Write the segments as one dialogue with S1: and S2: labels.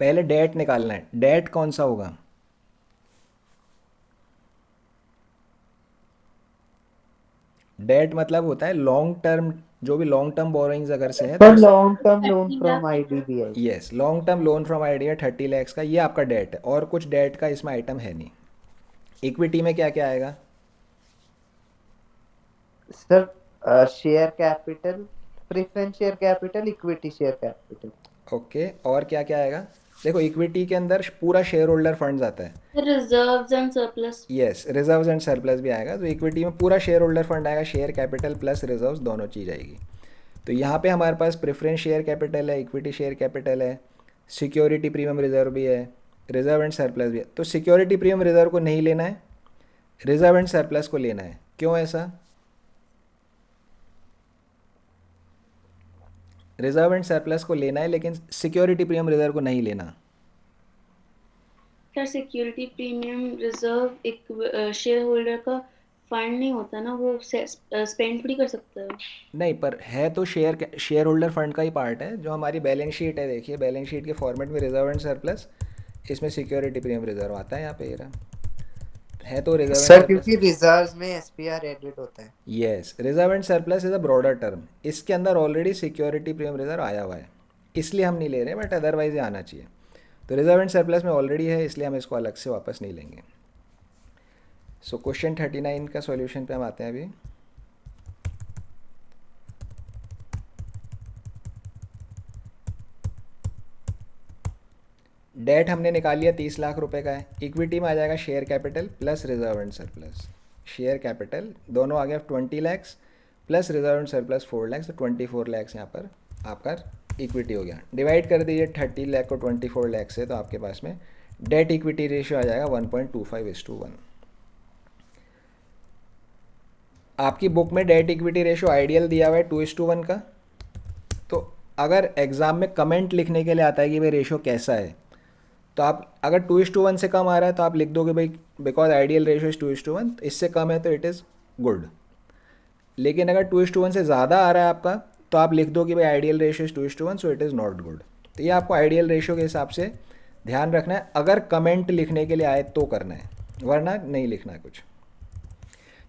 S1: पहले डेट निकालना है। डेट कौन सा होगा? डेट मतलब होता है लॉन्ग टर्म, जो भी लॉन्ग टर्म बोरोइंग्स अगर से है तो
S2: सर
S1: उस,
S2: long term loan
S3: 30
S2: from
S3: lakh
S2: IDBI.
S1: Yes, long term loan from idea 30 lakhs का, ये आपका डेट है। और कुछ डेट का इसमें आइटम है नहीं। इक्विटी में क्या क्या आएगा?
S2: Sir share capital, preference share capital, equity share capital.
S1: Okay, और क्या क्या आएगा? देखो इक्विटी के अंदर पूरा शेयर होल्डर फंड्स आता है।
S3: Reserves and surplus.
S1: Yes, reserves and surplus भी आएगा। तो इक्विटी में पूरा शेयर होल्डर फंड आएगा, शेयर कैपिटल प्लस रिजर्व्स दोनों चीज़ आएगी। तो यहाँ पे हमारे पास प्रेफरेंस शेयर कैपिटल है, इक्विटी शेयर कैपिटल है, सिक्योरिटी प्रीमियम रिजर्व भी है, रिजर्व एंड सरप्लस भी है। तो सिक्योरिटी प्रीमियम रिजर्व को नहीं लेना है, रिजर्व एंड सरप्लस को लेना है। क्यों ऐसा? रिजर्व एंड सरप्लस को लेना है लेकिन सिक्योरिटी प्रीमियम रिजर्व को नहीं लेना।
S3: सर सिक्योरिटी प्रीमियम रिजर्व एक शेयर होल्डर का फंड नहीं होता ना, वो स्पेंड थोड़ी कर सकता है।
S1: नहीं, पर है तो शेयर होल्डर फंड का ही पार्ट है। जो हमारी बैलेंस शीट है, देखिए बैलेंस शीट के फॉर्मेट में रिजर्व एंड सरप्लस, इसमें सिक्योरिटी प्रीमियम रिजर्व आता है यहाँ पे, ये रहा। है तो रिजर्व एंड
S2: सर
S1: सरप्लस।
S2: क्योंकि रिजर्व्स में एसपीआर एडिट होता है।
S1: Yes, reserve and surplus is a broader term. इसके अंदर ऑलरेडी सिक्योरिटी प्रीमियम रिजर्व आया हुआ है, इसलिए हम नहीं ले रहे, बट अदरवाइज ये आना चाहिए। तो रिजर्व एंड सरप्लस में ऑलरेडी है, इसलिए हम इसको अलग से वापस नहीं लेंगे। सो क्वेश्चन 39 का सॉल्यूशन पे हम आते हैं अभी। डेट हमने निकाल लिया, 30 लाख रुपए का है। इक्विटी में आ जाएगा share capital plus reserve and surplus. Share capital दोनों आ गया 20 lakhs plus reserve and surplus 4 lakhs, तो 24 lakhs यहाँ पर आपका इक्विटी हो गया। डिवाइड कर दीजिए 30 लाख को 24 lakhs से, तो आपके पास में डेट इक्विटी रेशियो आ जाएगा 1.25:1। आपकी बुक में डेट इक्विटी रेशियो आइडियल दिया हुआ है 2:1 का। तो अगर एग्ज़ाम में कमेंट लिखने के लिए आता है कि भाई रेशियो कैसा है, तो आप अगर 2:1 से कम आ रहा है तो आप लिख दोगे भाई बिकॉज आइडियल रेशियो इज़ 2:1, इससे कम है तो इट इज़ गुड। लेकिन अगर 2:1 से ज़्यादा आ रहा है आपका, तो आप लिख दो कि भाई ideal ratio is 2:1, so it is not good. तो ये आपको आइडियल रेशियो के हिसाब से ध्यान रखना है, अगर कमेंट लिखने के लिए आए तो करना है, वरना नहीं लिखना है कुछ।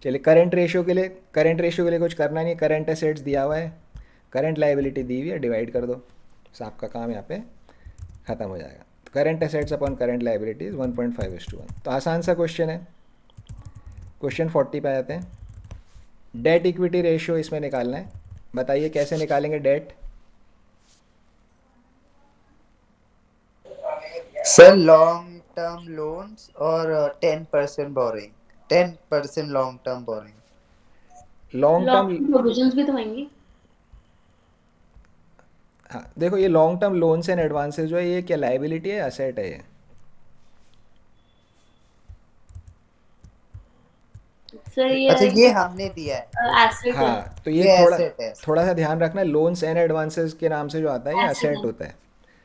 S1: चलिए करंट रेशियो के लिए कुछ करना नहीं, करंट एसेट्स दिया हुआ है, करंट लाइबिलिटी दी हुई है, डिवाइड कर दो, बस आपका काम यहाँ पे ख़त्म हो जाएगा। Current assets upon current liabilities 1.5:1। तो आसान सा क्वेश्चन है। क्वेश्चन 40 पे आ जाते हैं। डेट इक्विटी रेशियो इसमें निकालना है। बताइए कैसे निकालेंगे debt?
S2: Sir long term loans और 10% borrowing, 10% long term borrowing.
S1: Long
S3: long
S1: term,
S3: term provisions भी तो होंगी।
S1: हाँ देखो ये long term loans and advances जो है, ये क्या लाइबिलिटी है, असेट है ये?
S3: सर
S2: अच्छा
S3: ये
S2: ये हमने दिया है,
S3: एसेट है।
S1: हाँ, तो ये
S2: ये
S1: थोड़ा
S2: एसेट है।
S1: थोड़ा सा ध्यान रखना, लोन्स एंड एडवांसेस के नाम से जो आता है ये
S3: एसेट
S1: असेट
S3: है
S1: होता है।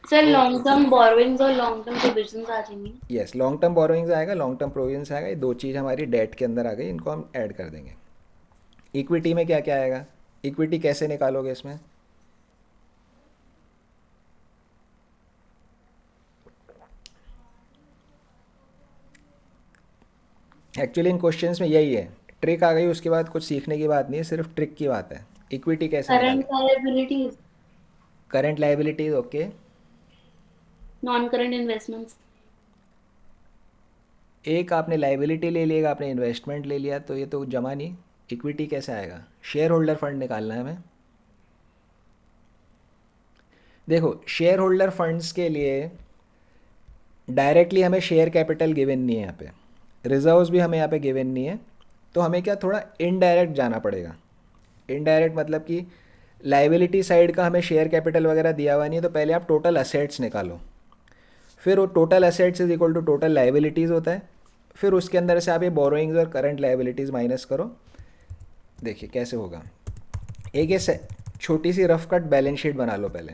S3: सर,
S1: तो
S3: लॉन्ग टर्म बोरोइंग्स और लॉन्ग टर्म प्रोविजंस आ जाएंगी।
S1: यस, लॉन्ग टर्म बोरोइंग्स आएगा, लॉन्ग टर्म प्रोविजंस आएगा, ये दो चीज़ हमारी डेट के अंदर आ गई, इनको हम ऐड कर देंगे। इक्विटी में क्या क्या आएगा? इक्विटी कैसे निकालोगे इसमें? एक्चुअली इन क्वेश्चंस में यही है, ट्रिक आ गई, उसके बाद कुछ सीखने की बात नहीं है, सिर्फ ट्रिक की बात है। इक्विटी कैसे निकालें?
S3: Current liabilities,
S1: current liabilities, okay.
S3: Non current investments.
S1: एक आपने लाइबिलिटी ले लिया, एक आपने इन्वेस्टमेंट ले लिया, तो ये तो जमा नहीं। इक्विटी कैसे आएगा? शेयर होल्डर फंड निकालना है हमें। देखो शेयर होल्डर फंड्स के लिए डायरेक्टली हमें शेयर कैपिटल गिवन नहीं है यहाँ पे, रिजर्व्स भी हमें यहाँ पे गिवन नहीं है, तो हमें क्या थोड़ा इनडायरेक्ट जाना पड़ेगा। इनडायरेक्ट मतलब कि लाइबिलिटी साइड का हमें शेयर कैपिटल वगैरह दिया हुआ नहीं है, तो पहले आप टोटल असेट्स निकालो, फिर वो total assets is equal to total liabilities होता है, फिर उसके अंदर से आप ये बोरोइंग्स और करंट लाइबिलिटीज़ माइनस करो। देखिए कैसे होगा। एक ये छोटी सी रफ कट बैलेंस शीट बना लो पहले,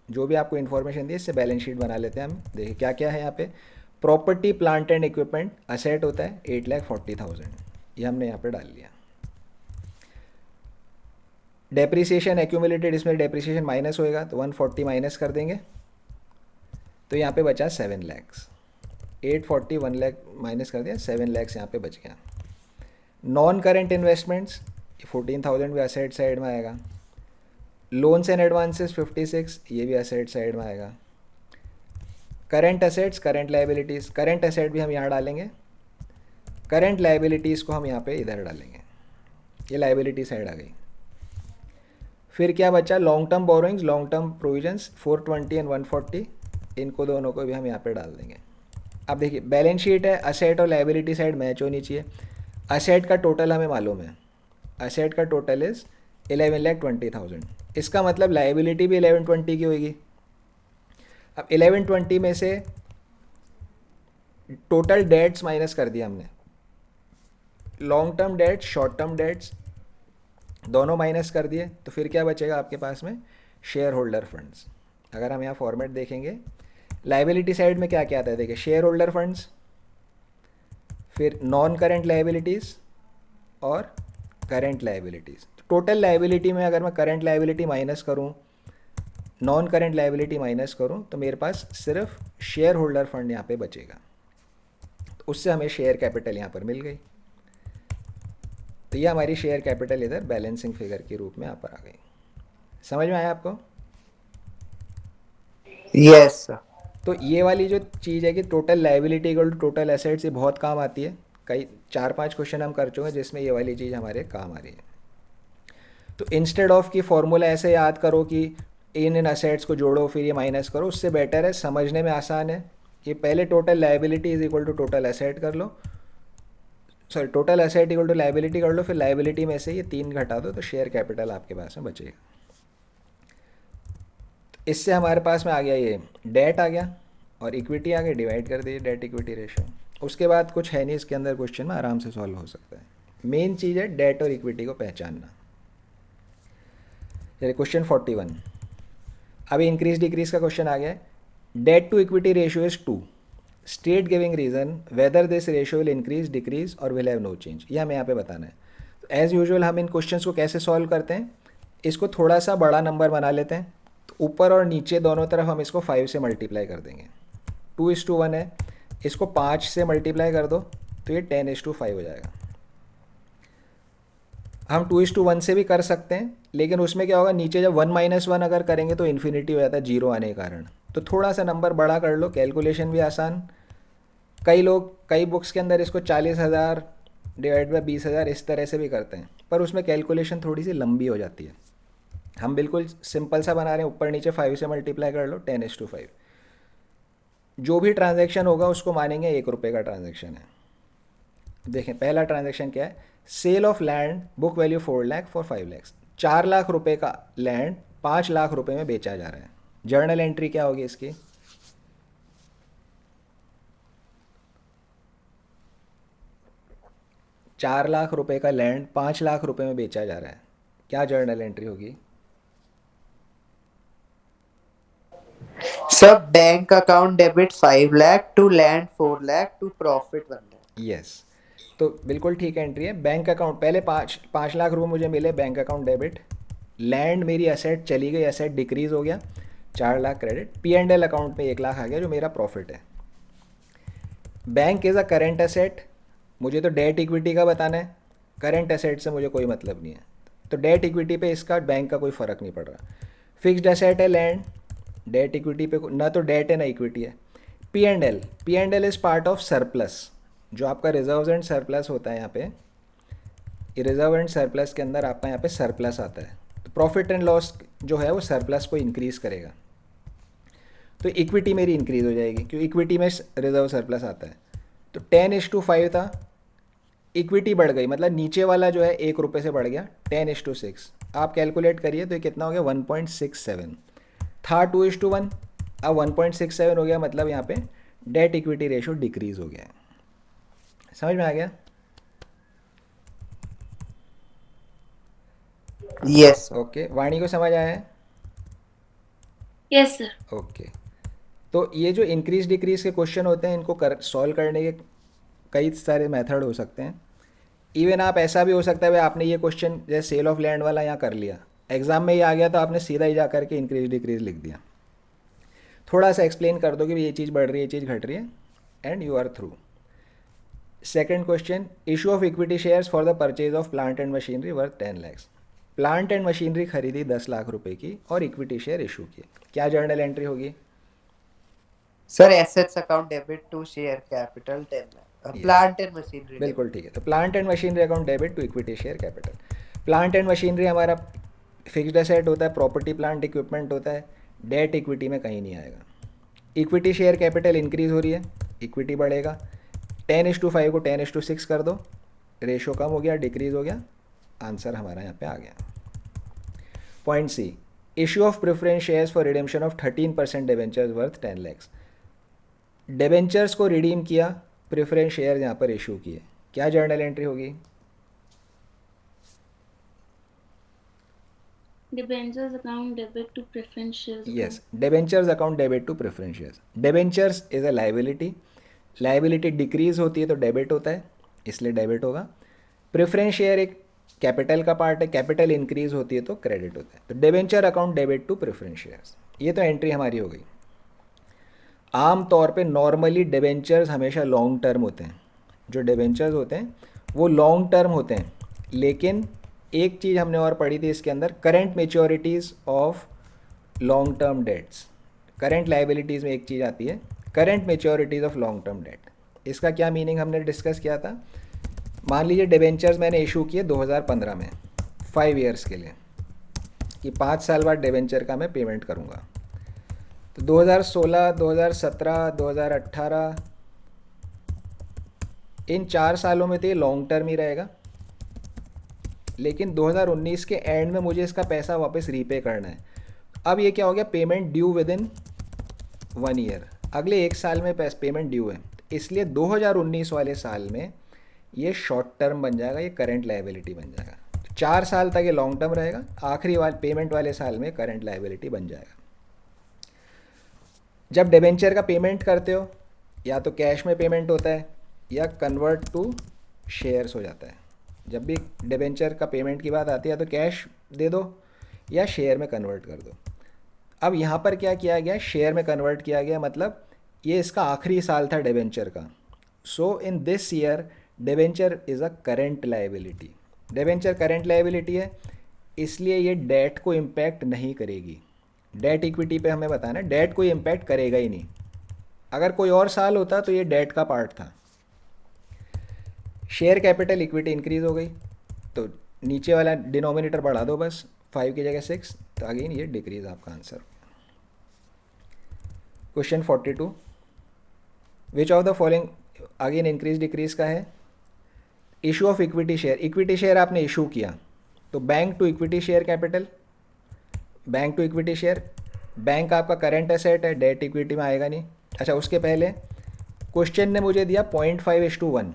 S1: जो भी आपको इन्फॉर्मेशन दी इससे बैलेंस शीट बना लेते हैं हम। देखिए क्या क्या है यहाँ पे। Property plant and equipment asset होता है 8,40,000, ये हमने यहाँ पे डाल लिया। डेप्रिसिएशन एक्यूमुलेटेड, इसमें डेप्रिसिएशन माइनस होएगा तो 140 माइनस कर देंगे, तो यहाँ पे बचा 7 लैक्स। 840 1 लाख माइनस कर दिया, 7 लैक्स यहाँ पे बच गया। नॉन करेंट इन्वेस्टमेंट्स 14,000 भी असेट साइड में आएगा। लोन्स एंड एडवांसेस 56, ये भी असेट साइड में आएगा। Current assets, current liabilities, current asset भी हम यहाँ डालेंगे, करेंट लाइबिलिटीज़ को हम यहाँ पे इधर डालेंगे, ये लाइबिलिटी साइड आ गई। फिर क्या बचा, long term borrowings, long term provisions 420 and 140, इनको दोनों को भी हम यहाँ पे डाल देंगे। अब देखिए बैलेंस शीट है, असेट और लाइबिलिटी साइड मैच होनी चाहिए। असेट का टोटल हमें मालूम है, असेट का टोटल इज़ 11,20,000, इसका मतलब लाइबिलिटी भी 1120 की होगी। अब 1120 में से टोटल डेट्स माइनस कर दिया हमने, long term dates short term debts दोनों माइनस कर दिए, तो फिर क्या बचेगा आपके पास में, शेयर होल्डर फंड्स। अगर हम यहाँ फॉर्मेट देखेंगे, लाइबिलिटी साइड में क्या क्या आता है, देखिए शेयर होल्डर फंड्स, फिर नॉन करेंट लाइबिलिटीज़ और करेंट लाइबिलिटीज़। टोटल लाइबिलिटी में अगर मैं करेंट लाइबिलिटी माइनस करूँ, नॉन करेंट लाइबिलिटी माइनस करूँ, तो मेरे पास सिर्फ शेयर होल्डर फंड यहाँ पे बचेगा। तो उससे हमें शेयर कैपिटल यहाँ पर मिल गई। तो ये हमारी शेयर कैपिटल इधर बैलेंसिंग फिगर के रूप में यहाँ पर आ गई। समझ में आया आपको?
S2: Yes sir.
S1: तो ये वाली जो चीज़ है कि total liability equal to total assets, ये बहुत काम आती है। कई 4-5 क्वेश्चन हम कर चुके हैं जिसमें ये वाली चीज़ हमारे काम आ रही है। तो इंस्टेड ऑफ कि फॉर्मूला ऐसे याद करो कि इन असेट्स को जोड़ो फिर ये माइनस करो, उससे बेटर है, समझने में आसान है कि पहले total liability is equal to total asset कर लो, sorry total asset equal to liability कर लो, फिर लाइबिलिटी में से ये 3 घटा दो, तो शेयर कैपिटल आपके पास में बचेगा। तो इससे हमारे पास में आ गया ये डेट आ गया और इक्विटी आ गई, डिवाइड कर दिए डेट इक्विटी रेशियो। उसके बाद कुछ है नहीं इसके अंदर, क्वेश्चन में आराम से सॉल्व हो सकता है। मेन चीज़ है डेट और इक्विटी को पहचानना। चलिए क्वेश्चन 41, अभी इंक्रीज डिक्रीज का क्वेश्चन आ गया है। Debt to equity ratio is 2, state giving reason whether this ratio will increase decrease और विल हैव नो चेंज, ये हमें यहाँ पे बताना है। तो एज़ यूजुअल हम इन क्वेश्चंस को कैसे सॉल्व करते हैं, इसको थोड़ा सा बड़ा नंबर बना लेते हैं, तो ऊपर और नीचे दोनों तरफ हम इसको 5 से मल्टीप्लाई कर देंगे। 2:1 है, इसको 5 से मल्टीप्लाई कर दो तो ये 10:5 हो जाएगा। हम 2:1 से भी कर सकते हैं, लेकिन उसमें क्या होगा, नीचे जब 1-1 अगर करेंगे तो इन्फिनिटी हो जाता है जीरो आने के कारण। तो थोड़ा सा नंबर बड़ा कर लो, कैलकुलेशन भी आसान। कई लोग कई बुक्स के अंदर इसको 40,000 डिवाइड बाई 20,000 इस तरह से भी करते हैं, पर उसमें कैलकुलेशन थोड़ी सी लंबी हो जाती है। हम बिल्कुल सिंपल सा बना रहे हैं, ऊपर नीचे 5 से मल्टीप्लाई कर लो, 10:5। जो भी ट्रांजैक्शन होगा उसको मानेंगे 1 रुपये का ट्रांजैक्शन है। देखें पहला ट्रांजैक्शन क्या है, sale of land book value 4 lakh for 5 lakh. 4 lakh रुपए का लैंड 5 लाख रुपए में बेचा जा रहा है। जर्नल एंट्री क्या होगी इसकी, चार लाख रुपए का लैंड 5 लाख रुपए में बेचा जा रहा है, क्या जर्नल एंट्री होगी?
S2: Sir bank account debit 5 lakh to land 4 lakh to profit 1 lakh.
S1: Yes, तो बिल्कुल ठीक एंट्री है। बैंक अकाउंट पहले 5 लाख रुपए मुझे मिले, बैंक अकाउंट डेबिट, लैंड मेरी एसेट चली गई, एसेट डिक्रीज हो गया, 4 लाख क्रेडिट, P&L अकाउंट में 1 लाख आ गया जो मेरा प्रॉफिट है। Bank is a current asset, मुझे तो डेट इक्विटी का बताना है, करेंट एसेट से मुझे कोई मतलब नहीं है, तो डेट इक्विटी पे इसका बैंक का कोई फ़र्क नहीं पड़ रहा। फिक्स्ड एसेट है लैंड, डेट इक्विटी पे ना तो डेट है ना इक्विटी है। P&L is part of surplus, जो आपका रिजर्व्स एंड सरप्लस होता है यहाँ पे, रिजर्व एंड सरप्लस के अंदर आपका यहाँ पे सरप्लस आता है, तो प्रॉफिट एंड लॉस जो है वो सरप्लस को इंक्रीज़ करेगा, तो इक्विटी मेरी इंक्रीज़ हो जाएगी क्योंकि इक्विटी में रिजर्व सरप्लस आता है। तो 10:5 था, इक्विटी बढ़ गई, मतलब नीचे वाला जो है 1 रुपये से बढ़ गया 10:6। आप कैलकुलेट करिए तो ये कितना हो गया, 1.67 था 2:1, अब 1.67 हो गया, मतलब यहाँ पे डेट इक्विटी रेशो डिक्रीज हो गया है। समझ में आ गया?
S2: यस
S1: ओके, वाणी को समझ आया है?
S3: Yes sir.
S1: ओके, तो ये जो इंक्रीज डिक्रीज के क्वेश्चन होते हैं इनको सॉल्व करने के कई सारे मेथड हो सकते हैं। इवन आप ऐसा भी हो सकता है भाई आपने ये क्वेश्चन जैसे सेल ऑफ लैंड वाला यहाँ कर लिया, एग्जाम में ये आ गया तो आपने सीधा ही जा करके इंक्रीज डिक्रीज लिख दिया। थोड़ा सा एक्सप्लेन कर दो कि ये चीज़ बढ़ रही है, ये चीज़ घट रही है, and you are through. Second question, issue of equity shares for the purchase of plant and machinery worth 10 lakhs। Plant and machinery खरीदी 10 लाख रुपए की और इक्विटी शेयर इशू किए, क्या जर्नल एंट्री होगी?
S2: Sir assets account debit to share capital 10 lakh,
S1: Yes.
S2: Plant and machinery
S1: बिल्कुल ठीक है, तो plant and machinery account debit to equity share capital. Plant and machinery हमारा फिक्स्ड एसेट होता है, प्रॉपर्टी प्लांट इक्विपमेंट होता है, डेट इक्विटी में कहीं नहीं आएगा। इक्विटी शेयर कैपिटल इंक्रीज हो रही है, इक्विटी बढ़ेगा, 10:5 को 10:6 कर दो, रेशो कम हो गया, डिक्रीज हो गया, आंसर हमारा यहाँ पे आ गया। Point C, issue of preference shares for redemption of 13% debentures worth 10 lakhs। Debentures को रिडीम किया, प्रेफरेंस शेयर यहाँ पर इशू किए, क्या जर्नल एंट्री होगी?
S3: Debentures account debit to preference shares
S1: yes, debentures account debit to preference shares. Debentures is a liability, liability decrease होती है तो डेबिट होता है, इसलिए डेबिट होगा। प्रेफरेंस शेयर एक कैपिटल का पार्ट है, कैपिटल इंक्रीज होती है तो क्रेडिट होता है, तो debenture account debit to preference shares. ये तो एंट्री हमारी हो गई। आम तौर पे नॉर्मली डिवेंचर्स हमेशा लॉन्ग टर्म होते हैं, जो डिवेंचर्स होते हैं वो लॉन्ग टर्म होते हैं, लेकिन एक चीज़ हमने और पढ़ी थी इसके अंदर, current maturities of long term debts. Current liabilities में एक चीज़ आती है, current maturities of long term debt. इसका क्या मीनिंग हमने डिस्कस किया था? मान लीजिए डिवेंचर्स मैंने इशू किए 2015 में 5 ईयर्स के लिए, कि 5 साल बाद डिवेंचर का मैं पेमेंट करूँगा, तो 2016, 2017, 2018 इन 4 सालों में तो ये लॉन्ग टर्म ही रहेगा, लेकिन 2019 के एंड में मुझे इसका पैसा वापस रीपे करना है। अब ये क्या हो गया, payment due with in 1 year, अगले 1 साल में पेमेंट ड्यू है, इसलिए 2019 वाले साल में ये शॉर्ट टर्म बन जाएगा, ये करंट लाइबिलिटी बन जाएगा। 4 साल तक ये लॉन्ग टर्म रहेगा, आखिरी वाले पेमेंट वाले साल में करंट लाइबिलिटी बन जाएगा। जब डिबेंचर का पेमेंट करते हो, या तो कैश में पेमेंट होता है या कन्वर्ट टू शेयर्स हो जाता है। जब भी डिबेंचर का पेमेंट की बात आती है तो कैश दे दो या शेयर में कन्वर्ट कर दो। अब यहाँ पर क्या किया गया, शेयर में कन्वर्ट किया गया, मतलब ये इसका आखिरी साल था डिबेंचर का। So in this year debenture is a current liability. Debenture current liability है, इसलिए ये डेट को इम्पैक्ट नहीं करेगी। डेट इक्विटी पे हमें बताना है, डेट कोई इम्पैक्ट करेगा ही नहीं। अगर कोई और साल होता तो ये डेट का पार्ट था। शेयर कैपिटल इक्विटी इंक्रीज हो गई, तो नीचे वाला डिनोमिनेटर बढ़ा दो बस, 5 की जगह 6, तो अगेन ये डिक्रीज आपका answer. Question 42, which of the following, again increase decrease का है। Issue of equity share, equity share आपने इशू किया, तो bank to equity share capital, bank to equity share, bank आपका करंट एसेट है, डेट इक्विटी में आएगा नहीं। अच्छा, उसके पहले क्वेश्चन ने मुझे दिया 0.5:1,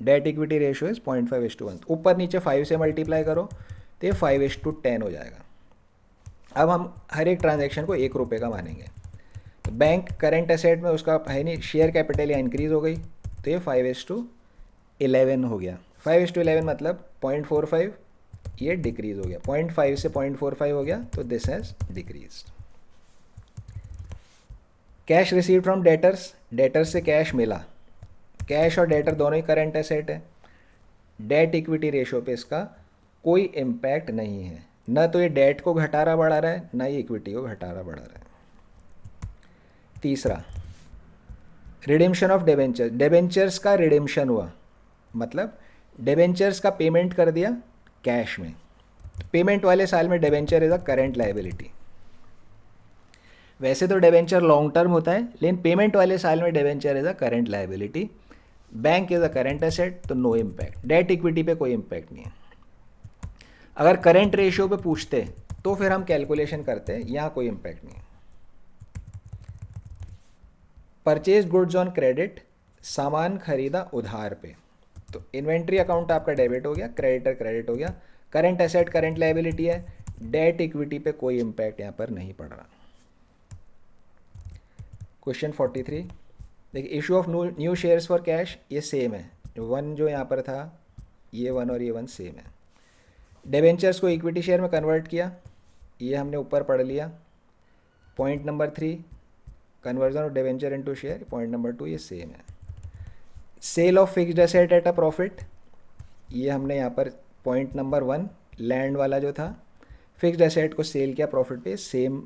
S1: डेट इक्विटी रेशियो इज 0.5:1, ऊपर नीचे 5 से मल्टीप्लाई करो तो ये 5:10 हो जाएगा। अब हम हर एक ट्रांजैक्शन को 1 रुपये का मानेंगे, तो बैंक करंट एसेट में उसका है नहीं, शेयर कैपिटल या इंक्रीज हो गई, तो ये 5:11 हो गया। 5:11 मतलब 0.45, ये डिक्रीज हो गया, 0.5 से 0.45 हो गया, तो this has decrease. Cash receive from debtors, debtors से कैश मिला, कैश और डेटर दोनों ही करंट एसेट है, डेट इक्विटी रेशो पे इसका कोई इम्पैक्ट नहीं है, न तो ये डेट को घटा रहा बढ़ा रहा है, न ये इक्विटी को घटा रहा बढ़ा रहा है। तीसरा, रिडेम्पशन ऑफ डिबेंचर, डिबेंचर्स का रिडेम्पशन हुआ, मतलब डिबेंचर्स का पेमेंट कर दिया कैश में, पेमेंट वाले साल में debenture is a current liability. वैसे तो डिबेंचर लॉन्ग टर्म होता है, लेकिन पेमेंट वाले साल में debenture is a current liability. Bank is a current asset, तो नो इम्पैक्ट, डेट इक्विटी पे कोई इम्पैक्ट नहीं है। अगर करंट रेशियो पे पूछते तो फिर हम कैलकुलेशन करते, यहाँ कोई इम्पैक्ट नहीं है। परचेज गुड्स ऑन क्रेडिट, सामान खरीदा उधार पे, तो इन्वेंट्री अकाउंट आपका डेबिट हो गया, क्रेडिटर क्रेडिट हो गया, करंट एसेट करंट लाइबिलिटी है, डेट इक्विटी पे कोई इम्पैक्ट यहाँ पर नहीं पड़ रहा। क्वेश्चन 43, देखिए issue of new shares for cash, ये सेम है, 1 जो यहाँ पर था, ये 1 और ये 1 सेम है। डिबेंचर्स को इक्विटी शेयर में कन्वर्ट किया, ये हमने ऊपर पढ़ लिया। Point number 3, conversion of debenture into share, point number 2 ये सेम है। Sale of fixed asset at a profit, ये हमने यहाँ पर पॉइंट नंबर 1 लैंड वाला जो था, फिक्स्ड एसेट को सेल किया प्रॉफिट पे, सेम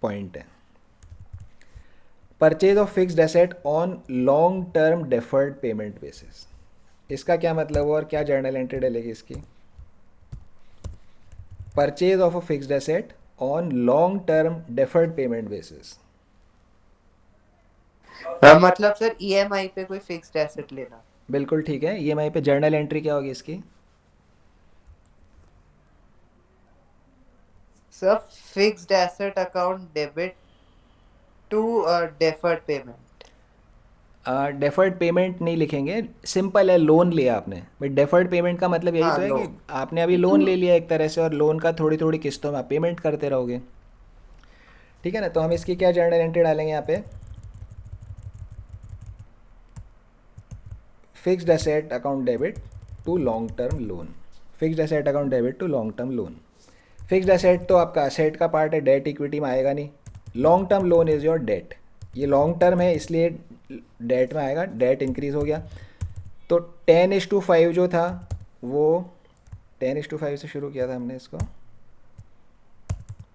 S1: पॉइंट है। Purchase of fixed asset on long term deferred payment basis, इसका क्या मतलब हुआ और क्या जर्नल एंट्री डलेगी इसकी? Purchase of a fixed asset on long term deferred payment basis,
S2: मतलब सर ईएमआई पे कोई फिक्स्ड एसेट लेना।
S1: बिल्कुल ठीक है। ईएमआई पे जर्नल एंट्री क्या होगी इसकी?
S2: Sir fixed asset account debit to deferred payment.
S1: Deferred payment नहीं लिखेंगे, सिंपल है, लोन लिया आपने भाई। डेफर्ड पेमेंट का मतलब यही
S2: हाँ,
S1: तो है
S2: लोन।
S1: कि आपने अभी लोन ले लिया एक तरह से, और लोन का थोड़ी थोड़ी किस्तों में आप पेमेंट करते रहोगे, ठीक है ना। तो हम इसकी क्या जर्नल एंट्री डालेंगे यहाँ पे? Fixed asset account debit to long term loan, fixed asset account debit to long term loan. Fixed asset तो आपका एसेट का पार्ट है, डेट इक्विटी में आएगा नहीं। Long term loan is your debt, ये लॉन्ग टर्म है इसलिए डेट में आएगा, डेट इंक्रीज हो गया। तो 10:5 जो था वो 10:5 से शुरू किया था हमने इसको,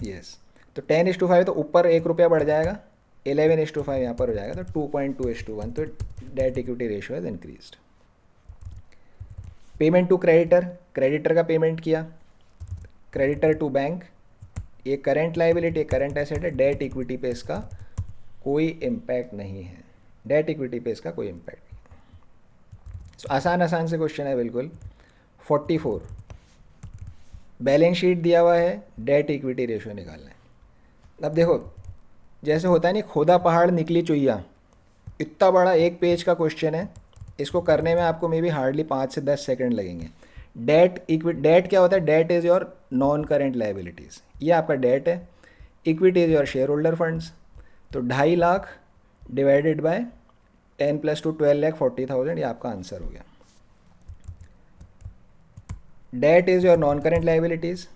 S1: यस। तो 10:5 तो ऊपर 1 रुपया बढ़ जाएगा, 11:5 यहाँ पर हो जाएगा, तो 2.2:1, तो debt equity ratio is increased. Payment to creditor, creditor का पेमेंट किया, क्रेडिटर टू बैंक, ये करंट लाइबिलिटी, करंट एसेट है, डेट इक्विटी पे इसका कोई इम्पैक्ट नहीं है, डेट इक्विटी पे इसका कोई इम्पैक्ट नहीं। So, आसान आसान से क्वेश्चन है बिल्कुल। 44 बैलेंस शीट दिया हुआ है, डेट इक्विटी रेशियो निकालना है। अब देखो जैसे होता है नहीं, खोदा पहाड़ निकली चुईया, इतना बड़ा एक पेज का क्वेश्चन है, इसको करने में आपको मे बी हार्डली 5 से 10 सेकंड लगेंगे। डेट क्या होता है? That is your non current liabilities, ये आपका डेट है। Equity is your share holder funds, तो 2.5 लाख डिवाइडेड बाय 10 + 2 12,40,000, ये आपका आंसर हो गया। That is your non current liabilities,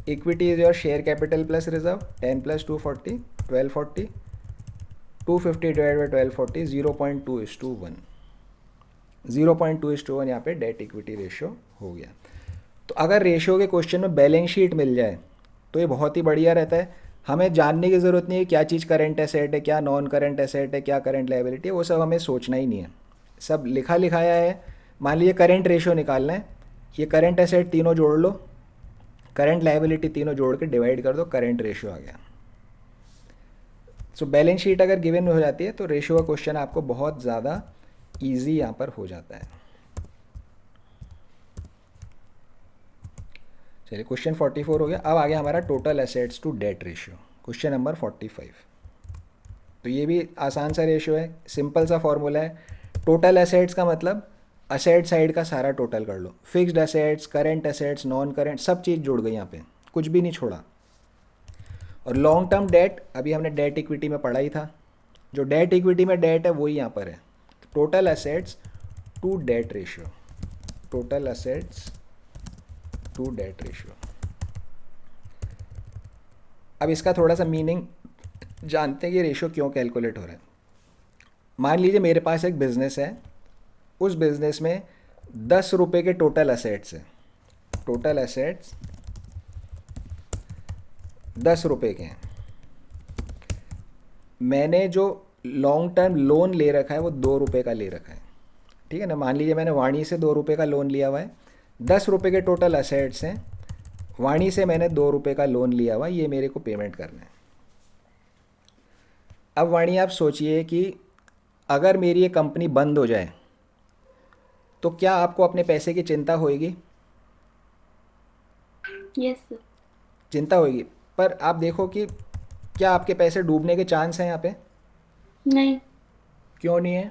S1: equity is your share capital plus reserve, 10 + 2 40, 1240, 250 divide by 1240, 0.2:1, 0.2:1 यहाँ पे डेट इक्विटी रेशियो हो गया। तो अगर रेशियो के क्वेश्चन में बैलेंस शीट मिल जाए तो ये बहुत ही बढ़िया रहता है, हमें जानने की ज़रूरत नहीं है क्या चीज़ करंट एसेट है, क्या नॉन करंट एसेट है, क्या करंट लायबिलिटी है, वो सब हमें सोचना ही नहीं है, सब लिखा लिखाया है। मान लीजिए करंट रेशियो निकालना है, ये करंट एसेट तीनों जोड़ लो, करंट लायबिलिटी तीनों जोड़ के डिवाइड कर दो, करंट रेशियो आ गया। सो बैलेंस शीट अगर गिवन हो जाती है तो रेशियो का क्वेश्चन आपको बहुत ज़्यादा ईजी यहाँ पर हो जाता है। चलिए क्वेश्चन 44 हो गया। अब आ गया हमारा total assets to debt ratio, question number 45। तो ये भी आसान सा रेशियो है, सिंपल सा फॉर्मूला है। टोटल एसेट्स का मतलब असेट साइड का सारा टोटल कर लो, fixed assets, current assets, non current, सब चीज़ जुड़ गई यहाँ पे, कुछ भी नहीं छोड़ा। और लॉन्ग टर्म डेट, अभी हमने डेट इक्विटी में पढ़ा ही था, जो डेट इक्विटी में डेट है वही यहाँ पर है। Total assets to debt ratio, total assets to debt ratio. अब इसका थोड़ा सा मीनिंग जानते हैं कि रेशियो क्यों कैलकुलेट हो रहा है। मान लीजिए मेरे पास एक बिज़नेस है, उस बिज़नेस में 10 रुपये के टोटल एसेट्स हैं, टोटल एसेट्स 10 रुपये के हैं। मैंने जो लॉन्ग टर्म लोन ले रखा है वो 2 रुपये का ले रखा है, ठीक है ना। मान लीजिए मैंने वाणी से 2 रुपये का लोन लिया हुआ है, 10 रुपये के टोटल एसेट्स हैं, वाणी से मैंने 2 रुपये का लोन लिया हुआ है, ये मेरे को पेमेंट करना है। अब वाणी आप सोचिए कि अगर मेरी ये कंपनी बंद हो जाए तो क्या आपको अपने पैसे की चिंता होएगी?
S3: Yes sir.
S1: चिंता होएगी, पर आप देखो कि क्या आपके पैसे डूबने के चांस हैं यहाँ पे?
S3: नहीं
S1: क्यों नहीं है?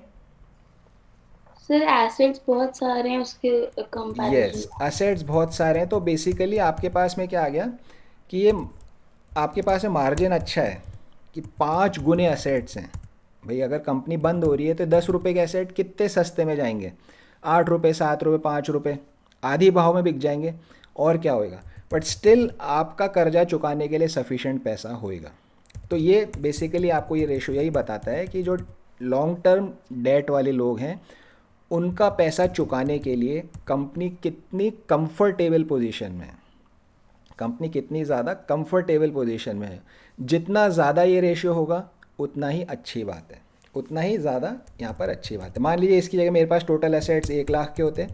S3: सर, एसेट्स बहुत सारे हैं उसके कंपैरिजन।
S1: यस, एसेट्स बहुत सारे हैं, तो बेसिकली आपके पास में क्या आ गया कि ये आपके पास में मार्जिन अच्छा है कि 5 गुने एसेट्स हैं। भाई अगर कंपनी बंद हो रही है तो 10 रुपये के एसेट कितने सस्ते में जाएंगे, 8 रुपये, 7 रुपये, 5 रुपये, आधी भाव में बिक जाएंगे, और क्या होएगा। बट स्टिल आपका कर्जा चुकाने के लिए सफिशेंट पैसा होएगा। तो ये बेसिकली आपको ये रेशो यही बताता है कि जो लॉन्ग टर्म डेट वाले लोग हैं उनका पैसा चुकाने के लिए कंपनी कितनी कंफर्टेबल पोजीशन में है, कंपनी कितनी ज़्यादा कंफर्टेबल पोजीशन में है। जितना ज़्यादा ये रेशियो होगा उतना ही अच्छी बात है, उतना ही ज़्यादा यहाँ पर अच्छी बात है। मान लीजिए इसकी जगह मेरे पास टोटल एसेट्स 1 लाख के होते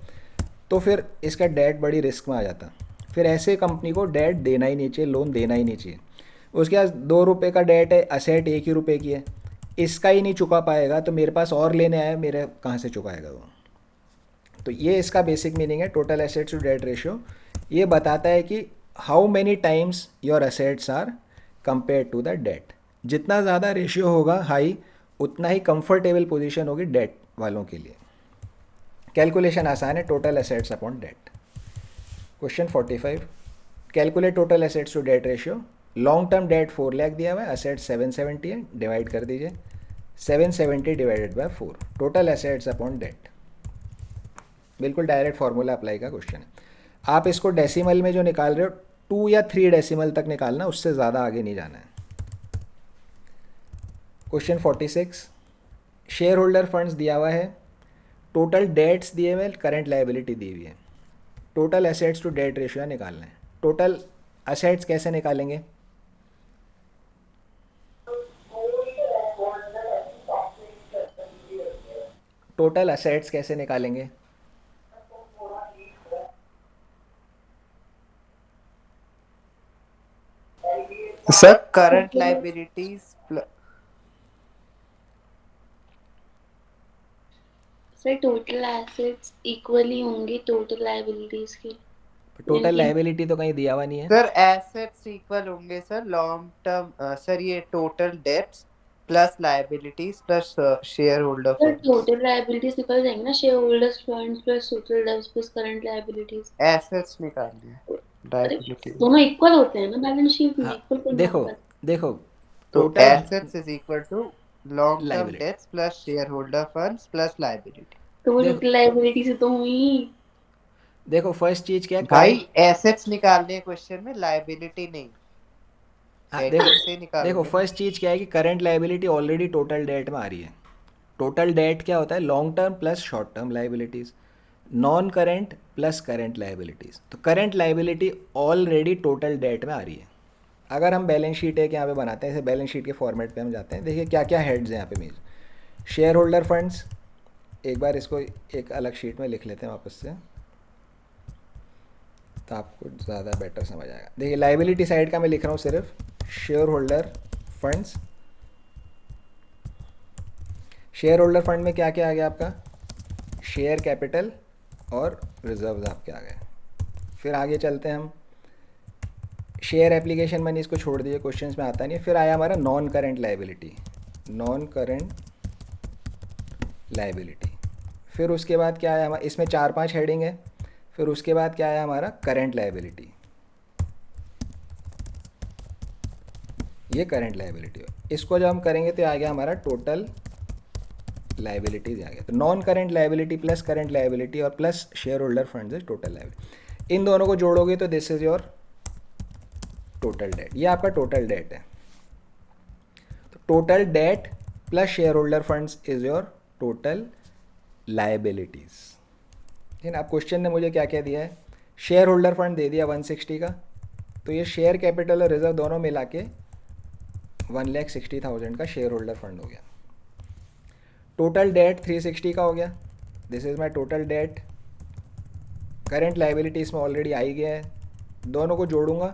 S1: तो फिर इसका डेट बड़ी रिस्क में आ जाता। फिर ऐसे कंपनी को डेट देना ही नहीं चाहिए, लोन देना ही नहीं चाहिए। उसके पास 2 रुपये का डेट है, असेट 1 ही रुपये की है, इसका ही नहीं चुका पाएगा तो मेरे पास और लेने आया, मेरे कहाँ से चुकाएगा वो। तो ये इसका बेसिक मीनिंग है total assets to debt ratio. ये बताता है कि how many times your assets are compare to the debt. जितना ज़्यादा रेशियो होगा हाई उतना ही कंफर्टेबल पोजीशन होगी डेट वालों के लिए। कैलकुलेशन आसान है, total assets upon debt. Question 45, calculate total assets to debt ratio. Long term debt 4 lakh दिया हुआ है, असेट 770 है, डिवाइड कर दीजिए 770 divided by 4, total assets upon debt. बिल्कुल डायरेक्ट फार्मूला अप्लाई का क्वेश्चन है। आप इसको डेसिमल में जो निकाल रहे हो 2 या 3 डेसिमल तक निकालना, उससे ज़्यादा आगे नहीं जाना है। क्वेश्चन 46, शेयर होल्डर फंड्स दिया हुआ है, टोटल डेट्स दिए हुए, करंट लाइबिलिटी दी हुई है, total assets to debt ratio निकालना है। टोटल एसेट्स कैसे निकालेंगे? टोटल एसेट्स कैसे निकालेंगे?
S2: Sir current liabilities
S3: sir total assets equally होंगे टोटल लायबिलिटीज के।
S1: टोटल लाइबिलिटी तो कहीं दिया हुआ नहीं है
S2: सर। एसेट्स इक्वल होंगे सर लॉन्ग टर्म। सर ये total debts plus liabilities plus share holder
S3: sir
S2: funds.
S3: Total liabilities निकल जाएंगे ना, share holders funds plus total dates plus current liabilities.
S2: Assets निकालने हैं,
S3: अरे
S2: लाइबिलिटीज।
S3: दोनों इक्वल होते हैं ना बैलेंस शीट में,
S2: हाँ,
S3: इक्वल करना
S1: देखो
S3: होगा।
S1: देखो
S2: तो
S1: total
S2: assets is equal to long term
S1: liability.
S2: Debts plus share holder funds plus liability.
S3: तो वो
S1: देखो
S3: टोटल लायबिलिटी से तो हुई।
S1: देखो फर्स्ट चीज क्या है,
S2: भाई
S1: करंट।
S2: एसेट्स निकालने हैं क्वेश्चन में, लाइबिलिटी नहीं।
S1: हाँ
S2: हेडिंग
S1: देखो
S2: से निकालोगे
S1: देखो
S2: ना।
S1: फर्स्ट चीज क्या है कि current liability already total debt में आ रही है। टोटल डेट क्या होता है? Long term plus short term liabilities, non current plus current liabilities. तो current liability already total debt में आ रही है। अगर हम बैलेंस शीट एक यहाँ पे बनाते हैं, जैसे बैलेंस शीट के फॉर्मेट पे हम जाते हैं, देखिए क्या क्या हेड्स हैं यहाँ पे मेरे। शेयर होल्डर फंड्स, एक बार इसको एक अलग शीट में लिख लेते हैं वापस से, तो आपको ज़्यादा बेटर समझ आएगा। देखिए लाइबिलिटी साइड का मैं लिख रहा हूँ सिर्फ share holder funds. Share holder fund में क्या क्या आ गया आपका? शेयर कैपिटल और रिजर्व्स आपके आ गए। फिर आगे चलते हैं हम, शेयर एप्लीकेशन मनी इसको छोड़ दीजिए, क्वेश्चंस में आता नहीं है। फिर आया हमारा non current liability, non current liability. फिर उसके बाद क्या आया हमारा, इसमें 4-5 हेडिंग है। फिर उसके बाद क्या आया हमारा? करंट लाइबिलिटी, ये करंट लाइबिलिटी। इसको जब हम करेंगे तो आ गया हमारा टोटल लाइबिलिटीज आ गया। तो non current liability plus current liability और plus share holder funds is total liability. इन दोनों को जोड़ोगे तो this is your total debt. ये आपका टोटल डेट है। तो total debt plus share holder funds is your total liabilities. लेकिन अब क्वेश्चन ने मुझे क्या क्या दिया है? शेयर होल्डर फंड दे दिया 160 का, तो ये शेयर कैपिटल और रिजर्व दोनों मिला के 1,60,000 का शेयर होल्डर फंड हो गया। टोटल डेट 360 का हो गया, this is my total date. Current liability इसमें ऑलरेडी आ ही गया है, दोनों को जोड़ूंगा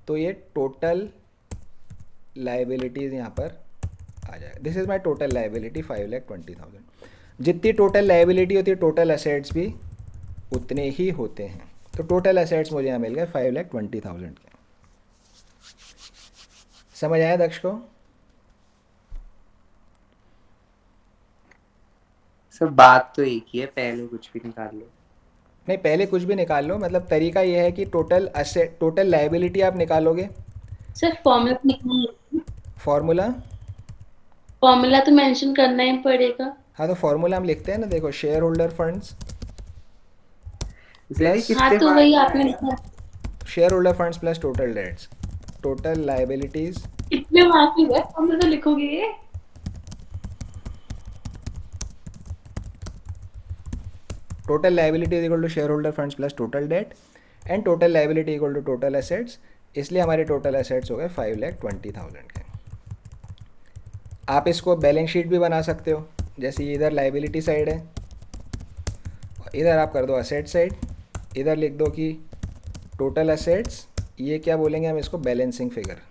S1: तो ये टोटल लाइबिलिटीज़ यहाँ पर आ जाएगा। This is my total liability 5,20,000। जितनी टोटल लाइबिलिटी होती है टोटल एसेट्स भी उतने ही होते हैं। तो टोटल एसेट्स मुझे यहाँ मिल गए 5,20,000 के। समझ आया दक्ष को?
S2: सर बात तो एक ही है, पहले कुछ भी निकाल लो।
S1: नहीं, पहले कुछ भी निकाल लो, मतलब तरीका ये है कि टोटल एसेट टोटल लाइबिलिटी आप निकालोगे।
S3: सर फॉर्मूला निकाल,
S1: फॉर्मूला
S3: फॉर्मूला तो मेंशन करना ही पड़ेगा।
S1: हाँ, तो फॉर्मूला हम लिखते हैं ना, देखो शेयर होल्डर फंड्स
S2: प्लस
S3: हाँ तो वही आपने लिखा।
S1: Share holder funds plus total debts. Total liabilities
S3: इतने मार्क्स है, कौन सा लिखोगे ये?
S1: Total liability is equal to share holder funds plus total debt and total liability equal to total assets, इसलिए हमारे टोटल एसेट्स हो गए 5,20,000 के। आप इसको बैलेंस शीट भी बना सकते हो, जैसे ये इधर लाइबिलिटी साइड है, इधर आप कर दो असेट साइड, इधर लिख दो कि टोटल एसेट्स, ये क्या बोलेंगे हम इसको, बैलेंसिंग फिगर।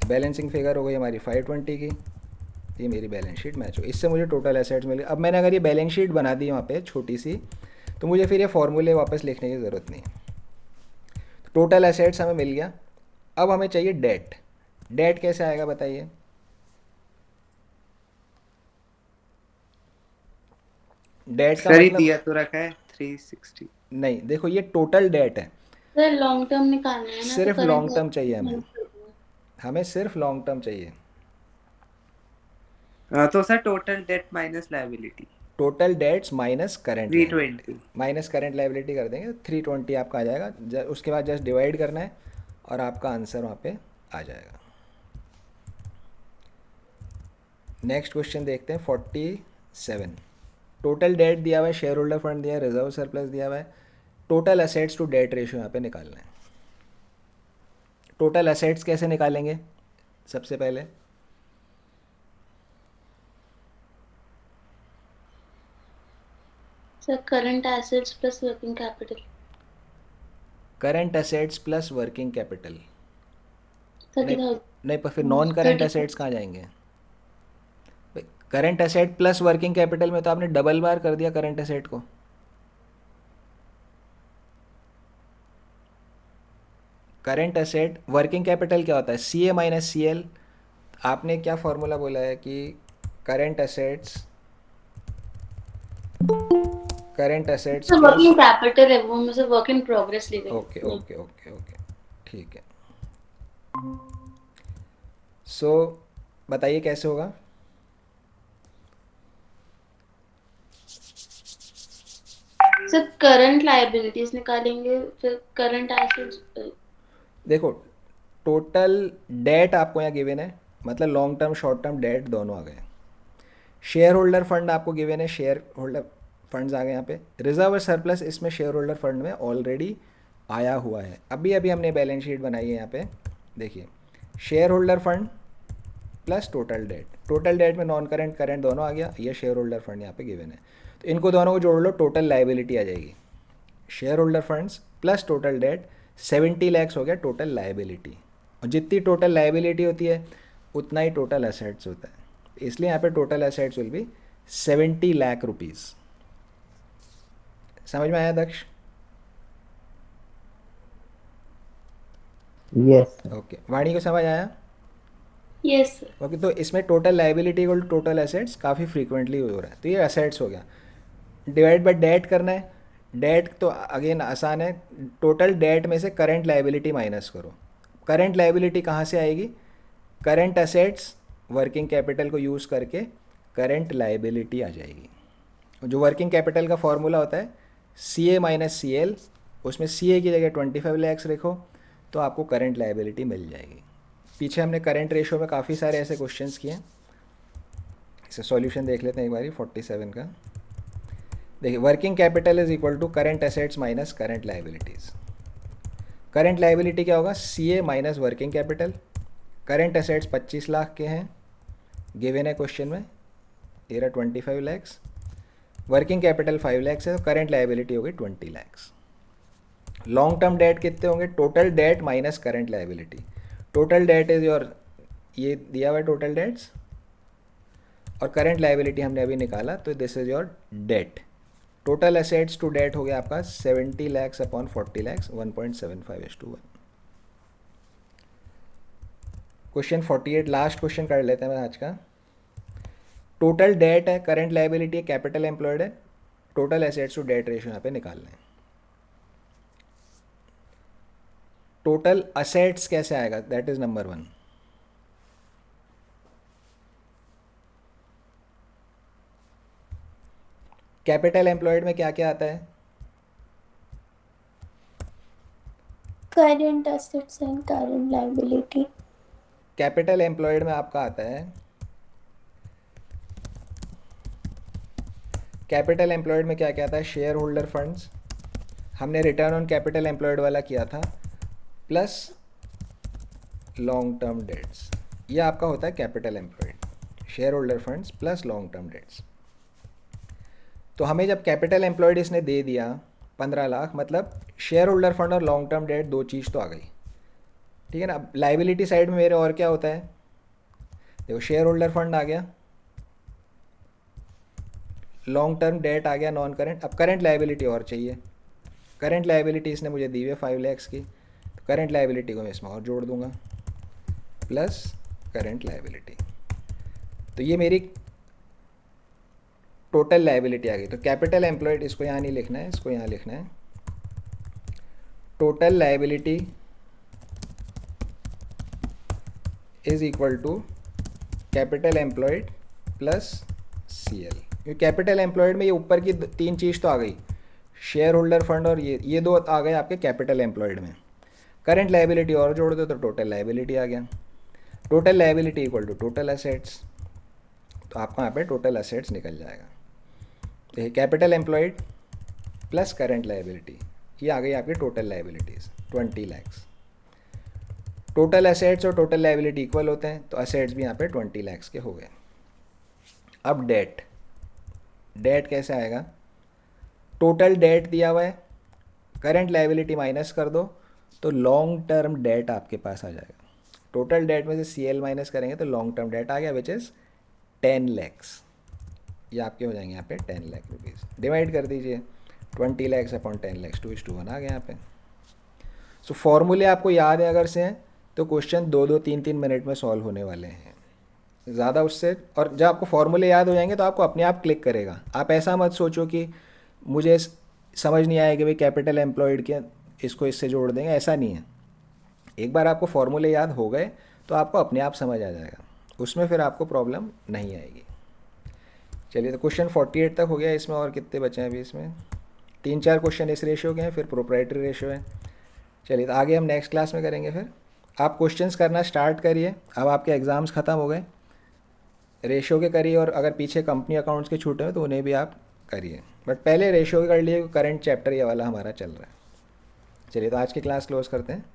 S1: बैलेंसिंग फिगर हो गई हमारी 520 की, ये मेरी बैलेंस शीट मैच हो, इससे मुझे टोटल एसेट्स मिल गए। अब मैंने अगर ये बैलेंस शीट बना दी वहाँ पे छोटी सी, तो मुझे फिर ये फॉर्मूले वापस लिखने की ज़रूरत नहीं है। टोटल एसेट्स हमें मिल गया। अब हमें चाहिए डेट। डेट कैसे आएगा बताइए? डेट का
S2: सर ये
S1: मतलब
S2: दिया तो रखा है 360।
S1: नहीं, देखो ये टोटल डेट है,
S3: सर लॉन्ग टर्म निकालना है ना, तो
S1: सिर्फ
S3: करंट
S1: लॉन्ग टर्म चाहिए हमें, हमें सिर्फ लॉन्ग टर्म चाहिए।
S2: तो sir total debt minus liability
S1: total debts minus current liability,
S2: 320।
S1: Minus current liability कर देंगे, 320 आपका आ जाएगा। उसके बाद जस्ट डिवाइड करना है और आपका आंसर वहाँ पे आ जाएगा। नेक्स्ट क्वेश्चन देखते हैं 47। टोटल डेट दिया हुआ है, शेयर होल्डर फंड दिया है, रिजर्व सरप्लस दिया हुआ है, total assets to debt ratio यहाँ पे निकालना है। टोटल एसेट्स कैसे निकालेंगे? सबसे पहले
S3: sir current assets plus working capital.
S1: Current assets plus working capital,
S3: 30,000।
S1: नहीं पर फिर नॉन करंट
S3: 30,000।
S1: एसेट्स कहाँ जाएंगे? Current asset plus working capital में तो आपने डबल बार कर दिया करंट एसेट को। करंट एसेट, वर्किंग कैपिटल क्या होता है? सी ए माइनस सी एल। आपने क्या फॉर्मूला बोला है कि current assets, current assets
S3: sir
S1: plus,
S3: working capital है वो, मुझे वर्क इन प्रोग्रेस लिखे।
S1: ओके ओके ओके ओके, ठीक है। सो बताइए कैसे होगा?
S3: सर करंट लायबिलिटीज निकालेंगे, फिर करंट एसेट्स।
S1: देखो टोटल डेट आपको यहाँ गिवन है, मतलब long term short term debt दोनों आ गए। शेयर होल्डर फंड आपको गिवन है, शेयर होल्डर फंड्स आ गए यहाँ पे। रिजर्व और सरप्लस इसमें शेयर होल्डर फंड में ऑलरेडी आया हुआ है, अभी अभी हमने बैलेंस शीट बनाई है यहाँ पे। देखिए share holder fund plus total date, total debt में नॉन करंट करंट दोनों आ गया, ये शेयर होल्डर फंड यहाँ पे गिवन है, तो इनको दोनों को जोड़ लो, टोटल लाइबिलिटी आ जाएगी। Share holder funds plus total date 70 lakhs हो गया टोटल लाइबिलिटी, और जितनी टोटल लाइबिलिटी होती है उतना ही टोटल एसेट्स होता है, इसलिए यहाँ पे total assets will be 70 lakh rupees. समझ में आया दक्ष?
S2: यस।
S1: ओके, वाणी को समझ आया?
S3: Yes sir.
S1: ओके, तो इसमें total liability equal to total assets काफ़ी फ्रीक्वेंटली हो रहा है, तो ये एसेट्स हो गया। डिवाइड बाय डेट करना है, डेट तो अगेन आसान है, टोटल डेट में से करंट लाइबिलिटी माइनस करो। करंट लाइबिलिटी कहाँ से आएगी? करंट एसेट्स वर्किंग कैपिटल को यूज़ करके करंट लाइबिलिटी आ जाएगी। जो वर्किंग कैपिटल का फॉर्मूला होता है सी ए माइनस सी एल, उसमें सी ए की जगह 25 लैक्स रखो तो आपको करंट लाइबिलिटी मिल जाएगी। पीछे हमने करंट रेशो में काफ़ी सारे ऐसे क्वेश्चंस किए हैं, इसे सॉल्यूशन देख लेते हैं एक बारी 47 का। देखिए working capital is equal to current assets minus current liabilities. Current liability क्या होगा? C A minus working capital. Current assets 25 lakh के हैं, गिवन है क्वेश्चन में, ये रहा 25 लैक्स। वर्किंग कैपिटल 5 लैक्स है, तो करंट लाइबिलिटी हो गई 20 लैक्स। लॉन्ग टर्म डेट कितने होंगे? Total debt minus current liability. Total debt is your, ये दिया हुआ है टोटल डेट्स, और करंट लाइबिलिटी हमने अभी निकाला, तो this is your debt. Total assets to debt हो गया आपका 70 lakhs upon 40 lakhs, 1.75:1। Question 48 last question कर लेते हैं आज का। टोटल डेट है, करंट लाइबिलिटी है, कैपिटल एम्प्लॉयड है, total assets to debt ratio यहाँ पे निकालना है। टोटल असेट्स कैसे आएगा? That is number 1। Capital employed में क्या क्या आता है?
S4: current assets and current liability.
S1: Capital employed में आपका आता है, कैपिटल एम्प्लॉयड में क्या क्या आता है, शेयर होल्डर फंड्स, हमने रिटर्न ऑन कैपिटल एम्प्लॉयड वाला किया था, प्लस लॉन्ग टर्म डेट्स। ये आपका होता है capital employed, share holder funds plus long term dates. तो हमें जब कैपिटल एम्प्लॉयड इसने दे दिया 15 लाख, मतलब शेयर होल्डर फंड और लॉन्ग टर्म डेट दो चीज़ तो आ गई, ठीक है ना। अब लाइबिलिटी साइड में मेरे और क्या होता है, देखो शेयर होल्डर फंड आ गया, लॉन्ग टर्म डेट आ गया नॉन करेंट। अब करंट लाइबिलिटी और चाहिए, करंट लाइबिलिटी इसने मुझे दी हुई है 5 लाख की, तो करंट लाइबिलिटी को मैं इसमें और जोड़ दूंगा, प्लस करंट लाइबिलिटी। तो ये मेरी टोटल लाइबिलिटी आ गई। तो कैपिटल एम्प्लॉयड इसको यहाँ नहीं लिखना है, इसको यहाँ लिखना है, total liability is equal to capital employed plus CL। क्योंकि कैपिटल एम्प्लॉयड में ये ऊपर की तीन चीज़ तो आ गई, शेयर होल्डर फंड और ये दो आ गए आपके कैपिटल एम्प्लॉयड में। करंट लाइबिलिटी और जोड़ दो तो टोटल लाइबिलिटी आ गया। Total liability equal to total assets, तो आपका यहाँ पे टोटल एसेट्स निकल जाएगा। तो ये capital employed plus current liability, ये आ गई आपकी total liabilities 20 lakh. Total assets और टोटल लाइबिलिटी इक्वल होते हैं, तो एसेट्स भी यहाँ पे 20 लाख के हो गए। अब डेट, डेट कैसे आएगा, टोटल डेट दिया हुआ है, करंट लाइबिलिटी माइनस कर दो तो लॉन्ग टर्म डेट आपके पास आ जाएगा। टोटल डेट में से CL माइनस करेंगे तो लॉन्ग टर्म डेट आ गया, विच इज़ 10 लाख। ये आपके हो जाएंगे यहाँ पे 10 लाख रुपीज़। डिवाइड कर दीजिए 20 लाख अपॉन 10 लाख, 2:1 आ गया यहाँ पे। सो फॉर्मूले आपको याद है अगर से हैं तो क्वेश्चन 2-2, 3-3 मिनट में सॉल्व होने वाले हैं, ज़्यादा उससे। और जब आपको फॉर्मूले याद हो जाएंगे तो आपको अपने आप क्लिक करेगा। आप ऐसा मत सोचो कि मुझे समझ नहीं आएगा भाई कैपिटल एम्प्लॉयड के इसको इससे जोड़ देंगे, ऐसा नहीं है। एक बार आपको फॉर्मूले याद हो गए तो आपको अपने आप समझ आ जाएगा, उसमें फिर आपको प्रॉब्लम नहीं आएगी। चलिए, तो क्वेश्चन 48 तक हो गया। इसमें और कितने बचे हैं अभी, इसमें 3-4 क्वेश्चन इस रेशियो के हैं, फिर प्रोप्राइटरी रेशियो है। चलिए, तो आगे हम नेक्स्ट क्लास में करेंगे। फिर आप क्वेश्चंस करना स्टार्ट करिए, अब आपके एग्ज़ाम्स ख़त्म हो गए, रेशियो के करिए, और अगर पीछे कंपनी अकाउंट्स के छूटे हैं तो उन्हें भी आप करिए, बट पहले रेशियो के कर लिए, करंट चैप्टर ये वाला हमारा चल रहा है। चलिए, तो आज की क्लास क्लोज करते हैं।